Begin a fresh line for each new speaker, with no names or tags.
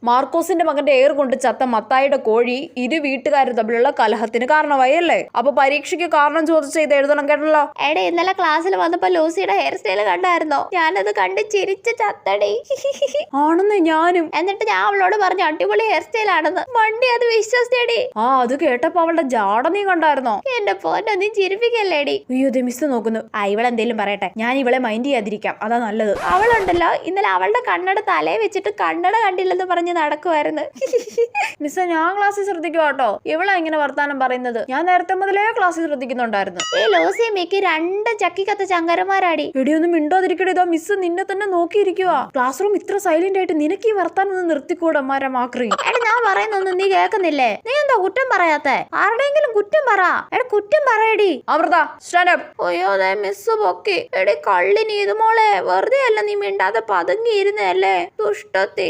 മാർക്കോസിന്റെ മകന്റെ എയർ കൊണ്ട് ചത്ത മത്തായിയുടെ കോഴി ഇരു വീട്ടുകാരും തമ്മിലുള്ള കലഹത്തിന് കാരണമായി അല്ലേ? അപ്പൊ പരീക്ഷയ്ക്ക് കാരണം ചോദിച്ച ഇത് എഴുതണം കേട്ടല്ലോ.
എടേ ഇന്നലെ ക്ലാസ്സിൽ വന്നപ്പോ ലൂസിയുടെ ഹെയർ സ്റ്റൈൽ കണ്ടായിരുന്നോ? ഞാനത് കണ്ട് ചിരിച്ച് ചത്തടി.
ആണെന്ന് ഞാനും.
എന്നിട്ട് ഞാൻ അവളോട് പറഞ്ഞു അടിപൊളി ഹെയർ സ്റ്റൈൽ ആണെന്ന്. വണ്ടി അത് വിശ്വസിച്ചടി.
അത് കേട്ടപ്പോ അവളുടെ ജാട നീ കണ്ടായിരുന്നോ?
എന്റെ പോന്നെ നീ ചിരിപ്പിക്കല്ലേടി.
അയ്യോ മിസ് നോക്കുന്നു.
ഇവളെന്തേലും പറയട്ടെ,
ഞാൻ ഇവളെ മൈൻഡ് ചെയ്യാതിരിക്കാം, അതാ നല്ലത്.
അവളുണ്ടല്ലോ ഇന്നലെ അവളുടെ കണ്ണട തലയെ വെച്ചിട്ട് കണ്ണട കണ്ടില്ലെന്ന് പറഞ്ഞ് നടക്കുമായിരുന്നു.
മിസ്സേ ഞാൻ ക്ലാസ്സിൽ ശ്രദ്ധിക്കുക കേട്ടോ. ഇവളെ ഇങ്ങനെ വർത്താനം പറയുന്നത് ഞാൻ നേരത്തെ മുതലേ ക്ലാസ്സിൽ ശ്രദ്ധിക്കുന്നുണ്ടായിരുന്നു.
ഈ ലൂസി മിക്കി രണ്ട് ചക്കിക്കത്ത ചങ്കരന്മാരാടി.
എടിയൊന്നും മിണ്ടോതിരിക്കടേ. ഇതോ മിസ് നിന്നെ തന്നെ നോക്കിയിരിക്കുക. ക്ലാസ് റൂം ഇത്ര സൈലന്റ് ആയിട്ട് നിനക്ക് ഈ വർത്താനം ഒന്ന് നിർത്തിക്കൂടെ മാക്രി?
എടാ ഞാൻ പറയുന്നൊന്നും നീ കേൾക്കുന്നില്ലേ? നീ എന്താ കുറ്റം പറയാത്തെ? ആരുടെയെങ്കിലും കുറ്റം പറ. എടാ കുറ്റം പറയടി.
Amrita stand up.
അയ്യോ അതെ മിസ് പൊക്കി. എടി കള്ളിനി ഇത് മോളെ, വെറുതെ അല്ല നീ മിണ്ടാതെ പതുങ്ങിയിരുന്നല്ലേ ദുഷ്ടത്തി.